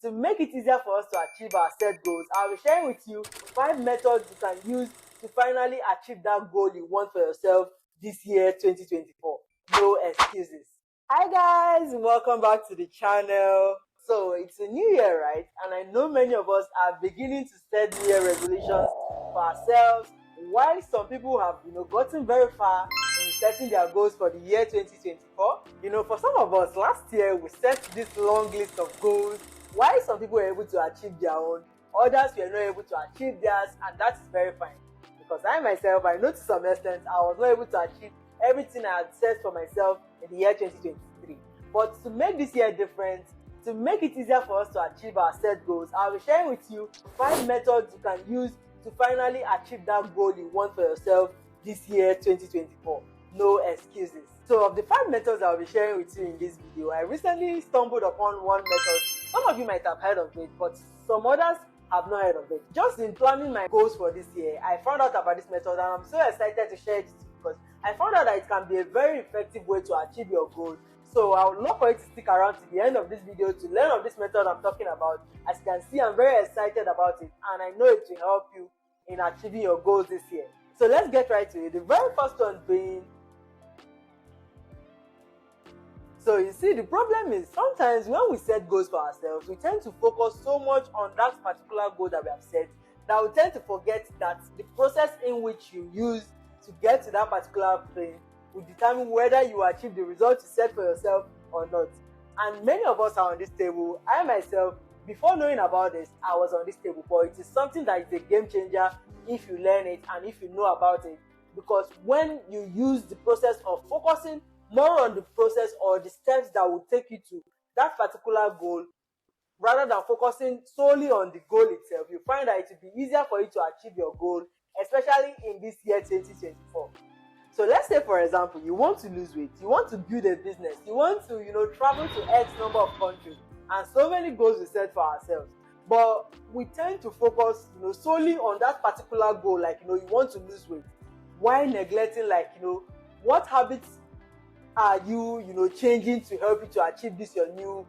To make it easier for us to achieve our set goals, I'll be sharing with you 5 methods you can use to finally achieve that goal you want for yourself this year 2024. No excuses. Hi guys, welcome back to the channel. So it's a new year, right? And I know many of us are beginning to set new year resolutions for ourselves, while some people have gotten very far in setting their goals for the year 2024. For some of us, last year we set this long list of goals, while some people were able to achieve their own, others were not able to achieve theirs, and that is very fine. Because I myself, I know to some extent I was not able to achieve everything I had set for myself in the year 2023. But to make this year different, to make it easier for us to achieve our set goals, I'll be sharing with you 5 methods you can use to finally achieve that goal you want for yourself this year 2024. No excuses. So of the 5 methods I'll be sharing with you in this video, I recently stumbled upon one method. Some of you might have heard of it, but some others have not heard of it. Just in planning my goals for this year, I found out about this method and I'm so excited to share it with you because I found out that it can be a very effective way to achieve your goal. So I would love for you to stick around to the end of this video to learn of this method I'm talking about. As you can see, I'm very excited about it and I know it will help you in achieving your goals this year. So let's get right to it. The very first one being, so you see, the problem is sometimes when we set goals for ourselves, we tend to focus so much on that particular goal that we have set that we tend to forget that the process in which you use to get to that particular thing will determine whether you achieve the result you set for yourself or not. And many of us are on this table. I myself, before knowing about this, I was on this table, but it is something that is a game changer if you learn it and if you know about it. Because when you use the process of focusing more on the process or the steps that will take you to that particular goal, rather than focusing solely on the goal itself, you find that it will be easier for you to achieve your goal, especially in this year 2024. So let's say, for example, you want to lose weight, you want to build a business, you want to travel to X number of countries, and so many goals we set for ourselves. But we tend to focus solely on that particular goal, like you want to lose weight, while neglecting what habits are you changing to help you to achieve this your new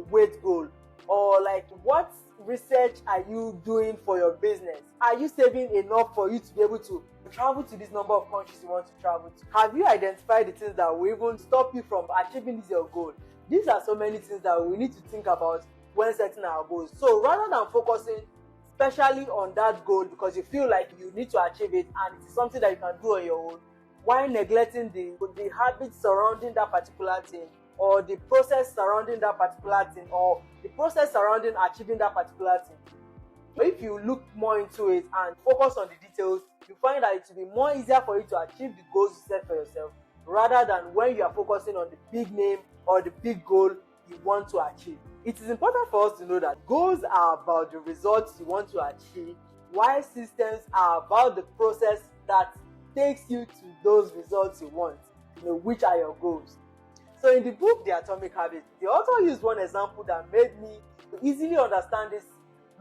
weight goal, or like what research are you doing for your business? Are you saving enough for you to be able to travel to this number of countries you want to travel to? Have you identified the things that will even stop you from achieving this your goal? These are so many things that we need to think about when setting our goals. So rather than focusing especially on that goal because you feel like you need to achieve it and it's something that you can do on your own, while neglecting the habits surrounding that particular thing, or the process surrounding that particular thing, or the process surrounding achieving that particular thing. If you look more into it and focus on the details, you find that it will be more easier for you to achieve the goals you set for yourself, rather than when you are focusing on the big name or the big goal you want to achieve. It is important for us to know that goals are about the results you want to achieve, while systems are about the process that takes you to those results you want, which are your goals. So in the book The Atomic Habits, the author used one example that made me easily understand this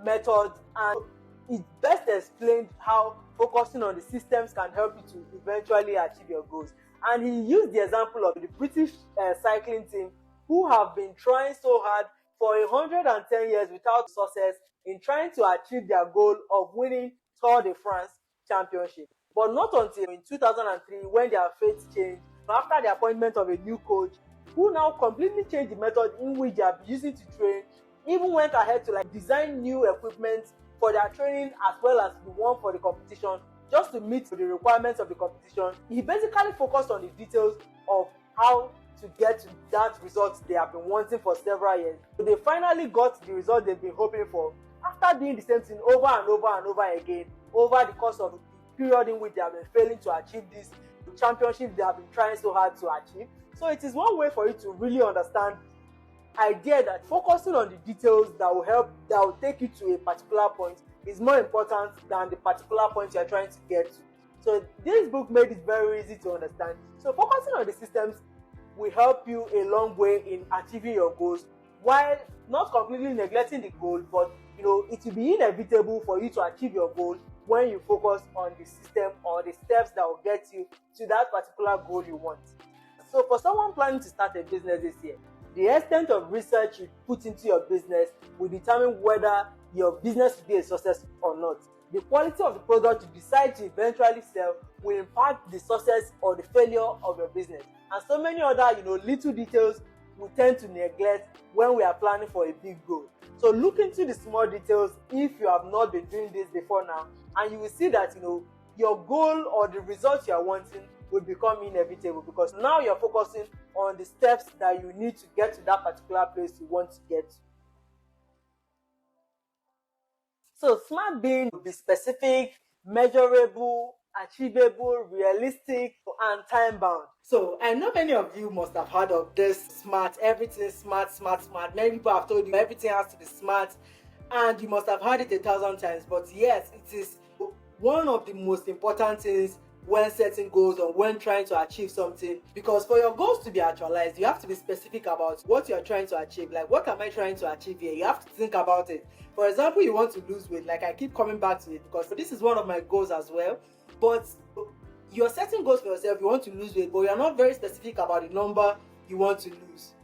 method, and it best explained how focusing on the systems can help you to eventually achieve your goals. And he used the example of the British cycling team, who have been trying so hard for 110 years without success in trying to achieve their goal of winning Tour de France championship. But not until in 2003, when their fate changed, after the appointment of a new coach, who now completely changed the method in which they are using to train, even went ahead to design new equipment for their training as well as the one for the competition, just to meet the requirements of the competition. He basically focused on the details of how to get to that result they have been wanting for several years. So they finally got the result they've been hoping for after doing the same thing over and over and over again over the course of period in which they have been failing to achieve this championship they have been trying so hard to achieve. So it is one way for you to really understand the idea that focusing on the details that will take you to a particular point is more important than the particular point you are trying to get to. So this book made it very easy to understand. So focusing on the systems will help you a long way in achieving your goals, while not completely neglecting the goal, but it will be inevitable for you to achieve your goal when you focus on the system or the steps that will get you to that particular goal you want. So for someone planning to start a business this year, The extent of research you put into your business will determine whether your business will be a success or not. The quality of the product you decide to eventually sell will impact the success or the failure of your business. And so many other, little details we tend to neglect when we are planning for a big goal. So look into the small details if you have not been doing this before now, and you will see that your goal or the results you are wanting will become inevitable, because now you're focusing on the steps that you need to get to that particular place you want to get to. So smart being will be specific, measurable, achievable, realistic, and time bound. So I know many of you must have heard of this smart, everything smart, smart, smart. Many people have told you everything has to be smart, and you must have heard it 1,000 times. But yes, it is one of the most important things when setting goals or when trying to achieve something, because for your goals to be actualized, you have to be specific about what you're trying to achieve. Like, what am I trying to achieve here? You have to think about it. For example, you want to lose weight. Like, I keep coming back to it because this is one of my goals as well. But you're setting goals for yourself, you want to lose weight, but you're not very specific about the number you want to lose.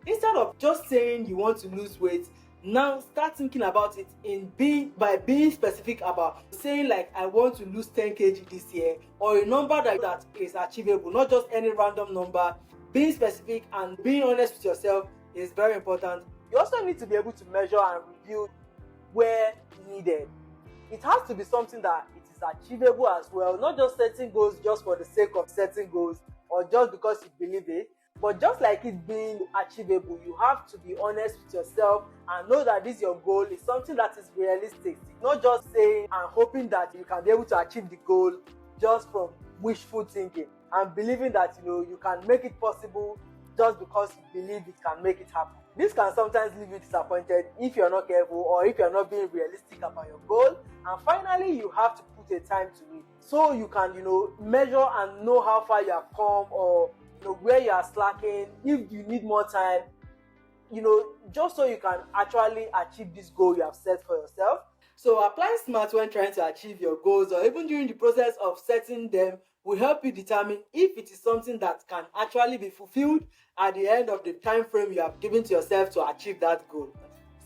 Instead of just saying you want to lose weight, now start thinking about it by being specific about saying, like, I want to lose 10 kg this year, or a number that is achievable, not just any random number. Being specific and being honest with yourself is very important. You also need to be able to measure and review where needed. It has to be something that it is achievable as well, not just setting goals just for the sake of setting goals or just because you believe it. But just like it being achievable, you have to be honest with yourself and know that this your goal is something that is realistic. Not just saying and hoping that you can be able to achieve the goal just from wishful thinking and believing that you can make it possible just because you believe it can make it happen. This can sometimes leave you disappointed if you're not careful or if you're not being realistic about your goal. And finally, you have to put a time to it so you can measure and know how far you have come, or where you are slacking, if you need more time, just so you can actually achieve this goal you have set for yourself. So applying SMART when trying to achieve your goals, or even during the process of setting them, will help you determine if it is something that can actually be fulfilled at the end of the time frame you have given to yourself to achieve that goal.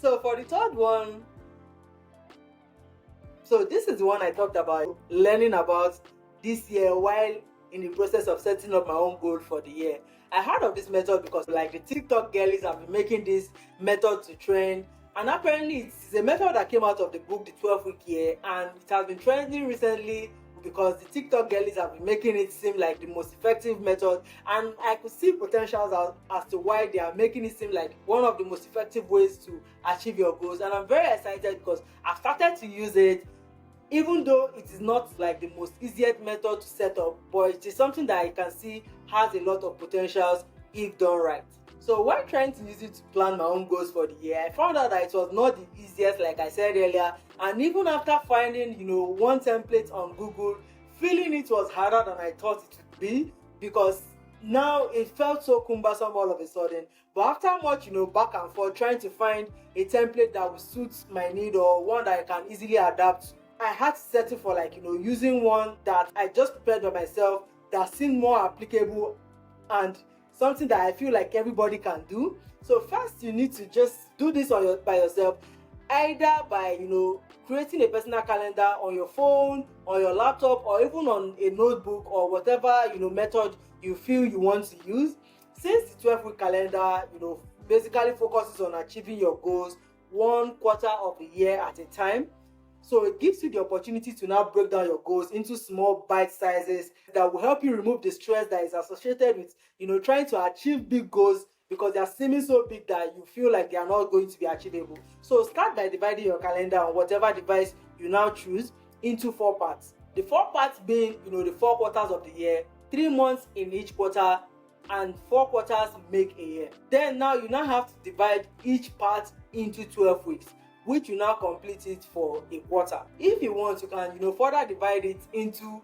So for the third one, so this is the one I talked about learning about this year while in the process of setting up my own goal for the year. I heard of this method because the TikTok girlies have been making this method to trend, and apparently it's a method that came out of the book The 12-Week Year, and it has been trending recently because the TikTok girlies have been making it seem like the most effective method, and I could see potentials as to why they are making it seem like one of the most effective ways to achieve your goals. And I'm very excited because I've started to use it. Even though it is not the most easiest method to set up, but it is something that I can see has a lot of potentials if done right. So while trying to use it to plan my own goals for the year, I found out that it was not the easiest, like I said earlier. And even after finding one template on Google, feeling it was harder than I thought it would be, because now it felt so cumbersome all of a sudden. But after much back and forth trying to find a template that will suit my need, or one that I can easily adapt to, I had to settle for using one that I just prepared by myself, that seemed more applicable and something that I feel like everybody can do. So first, you need to just do this by yourself, either by creating a personal calendar on your phone, on your laptop, or even on a notebook, or whatever method you feel you want to use. Since the 12-week calendar basically focuses on achieving your goals 1 quarter of a year at a time, so it gives you the opportunity to now break down your goals into small bite sizes that will help you remove the stress that is associated with trying to achieve big goals, because they are seeming so big that you feel like they are not going to be achievable. So start by dividing your calendar on whatever device you now choose into 4 parts. The 4 parts being the 4 quarters of the year, 3 months in each quarter, and 4 quarters make a year. Then now you have to divide each part into 12 weeks, which you now complete it for a quarter. If you want, you can further divide it into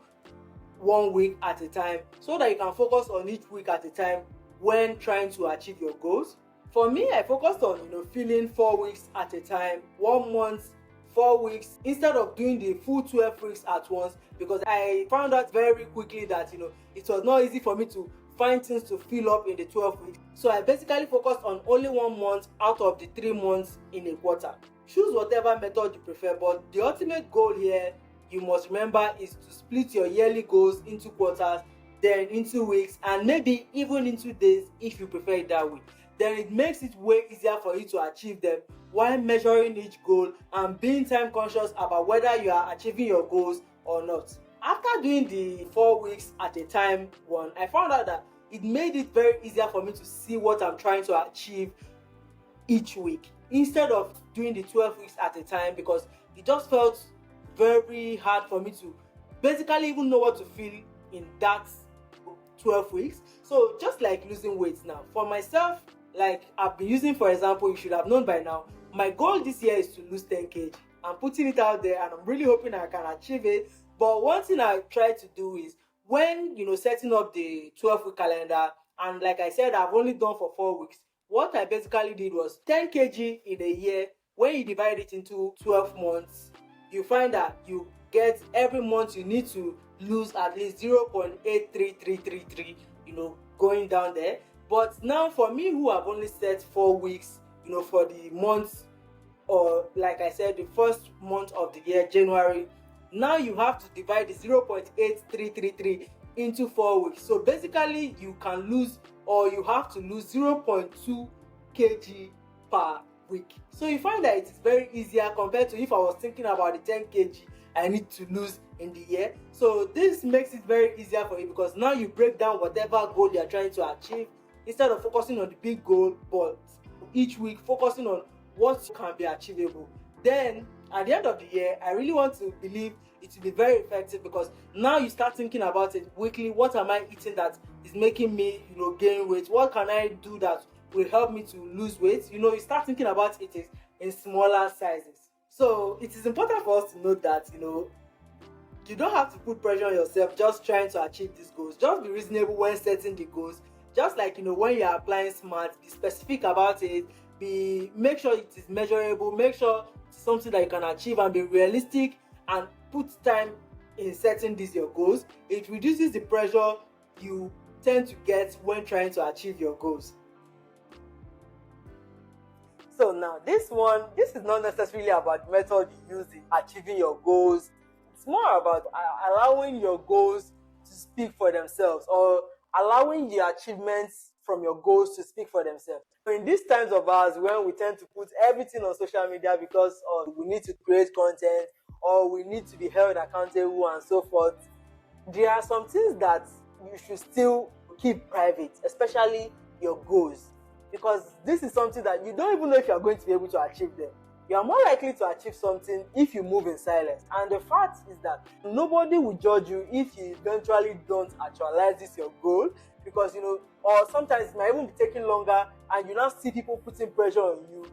1 week at a time, so that you can focus on each week at a time when trying to achieve your goals. For me, I focused on filling 4 weeks at a time, 1 month, 4 weeks, instead of doing the full 12 weeks at once, because I found out very quickly that it was not easy for me to find things to fill up in the 12 weeks. So I basically focused on only 1 month out of the 3 months in a quarter. Choose whatever method you prefer, but the ultimate goal here you must remember is to split your yearly goals into quarters, then into weeks, and maybe even into days if you prefer it that way. Then it makes it way easier for you to achieve them while measuring each goal and being time conscious about whether you are achieving your goals or not. After doing the 4 weeks at a time one, I found out that it made it very easier for me to see what I'm trying to achieve each week instead of doing the 12 weeks at a time, because it just felt very hard for me to basically even know what to feel in that 12 weeks. So just like losing weight now, for myself, like I've been using, for example, you should have known by now, my goal this year is to lose 10 kg. I'm putting it out there and I'm really hoping I can achieve it. But one thing I try to do is when setting up the 12-week calendar, and like I said, I've only done for 4 weeks. What I basically did was 10 kg in a year. When you divide it into 12 months, you find that you get every month you need to lose at least 0.83333, going down there. But now for me who have only set 4 weeks, for the month, or like I said, the first month of the year, January, now you have to divide the 0.8333 into 4 weeks. So basically you can lose, or you have to lose 0.2 kg per week. So you find that it is very easier compared to if I was thinking about the 10 kg I need to lose in the year. So this makes it very easier for you, because now you break down whatever goal you are trying to achieve instead of focusing on the big goal, but each week focusing on what can be achievable. Then at the end of the year, I really want to believe it will be very effective, because now you start thinking about it weekly. What am I eating that is making me gain weight? What can I do that will help me to lose weight? You start thinking about it in smaller sizes. So it is important for us to note that you don't have to put pressure on yourself just trying to achieve these goals. Just be reasonable when setting the goals. Just like when you are applying SMART, be specific about it. Make sure it is measurable. Make sure it's something that you can achieve, and be realistic and put time in setting these your goals. It reduces the pressure you tend to get when trying to achieve your goals. So now this is not necessarily about the method you use in achieving your goals. It's more about allowing your goals to speak for themselves, or allowing the achievements from your goals to speak for themselves. So in these times of ours, when we tend to put everything on social media because we need to create content, or we need to be held accountable and so forth, there are some things that you should still keep private, especially your goals, because this is something that you don't even know if you are going to be able to achieve them. You are more likely to achieve something if you move in silence. And the fact is that nobody will judge you if you eventually don't actualize this your goal, because or sometimes it might even be taking longer and you now see people putting pressure on you.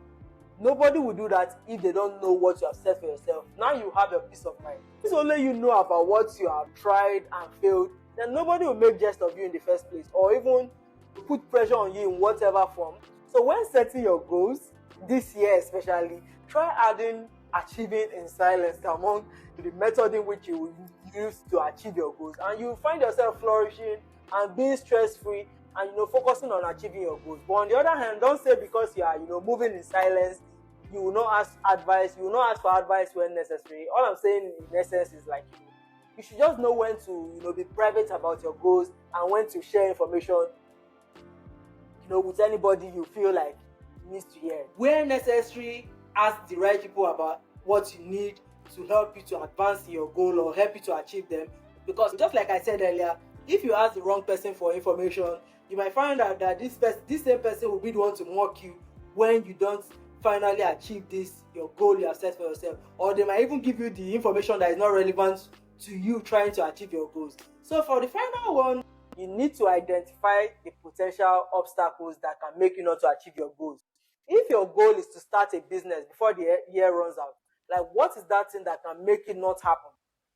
Nobody will do that if they don't know what you have set for yourself. Now you have your peace of mind. If only you know about what you have tried and failed, then nobody will make jest of you in the first place, or even put pressure on you in whatever form. So when setting your goals, this year especially, try adding achieving in silence among the method in which you will use to achieve your goals, and you will find yourself flourishing and being stress-free and focusing on achieving your goals. But on the other hand, don't say because you are moving in silence, you will not ask advice. You will not ask for advice when necessary. All I'm saying in essence is like you should just know when to be private about your goals, and when to share information with anybody you feel like needs to hear. Where necessary, ask the right people about what you need to help you to advance your goal or help you to achieve them. Because just like I said earlier, if you ask the wrong person for information, you might find out that this same person will be the one to mock you when you don't finally achieve your goal you have set for yourself. Or they might even give you the information that is not relevant to you trying to achieve your goals. So for the final one, you need to identify the potential obstacles that can make you not to achieve your goals. If your goal is to start a business before the year runs out, like what is that thing that can make it not happen?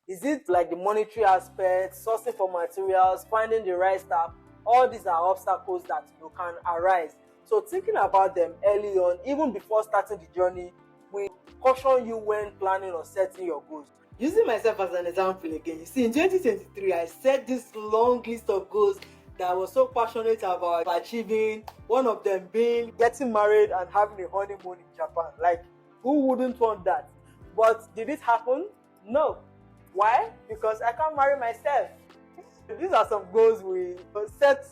Is it like the monetary aspect, sourcing for materials, finding the right staff? All these are obstacles that can arise. So thinking about them early on, even before starting the journey, will caution you when planning or setting your goals. Using myself as an example again, you see, in 2023, I set this long list of goals that I was so passionate about achieving. One of them being getting married and having a honeymoon in Japan. Like, who wouldn't want that? But did it happen? No. Why? Because I can't marry myself. These are some goals we set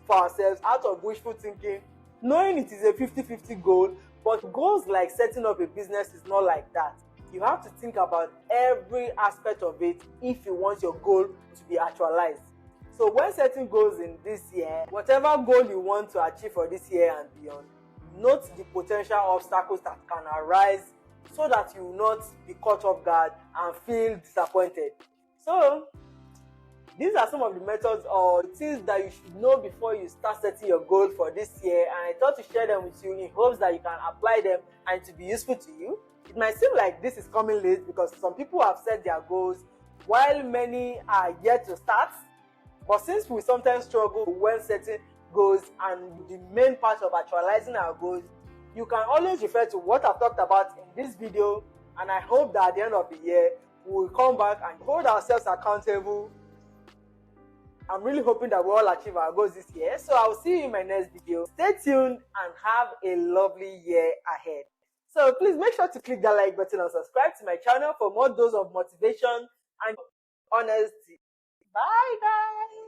for ourselves out of wishful thinking, knowing it is a 50-50 goal. But goals like setting up a business is not like that. You have to think about every aspect of it if you want your goal to be actualized. So when setting goals in this year, whatever goal you want to achieve for this year and beyond, note the potential obstacles that can arise so that you will not be caught off guard and feel disappointed. So these are some of the methods or things that you should know before you start setting your goals for this year, and I thought to share them with you in hopes that you can apply them and to be useful to you. It might seem like this is coming late because some people have set their goals while many are yet to start. But since we sometimes struggle when setting goals and the main part of actualizing our goals, you can always refer to what I've talked about in this video, and I hope that at the end of the year, we will come back and hold ourselves accountable. I'm really hoping that we all achieve our goals this year. So I'll see you in my next video. Stay tuned and have a lovely year ahead. So please make sure to click that like button and subscribe to my channel for more dose of motivation and honesty. Bye guys.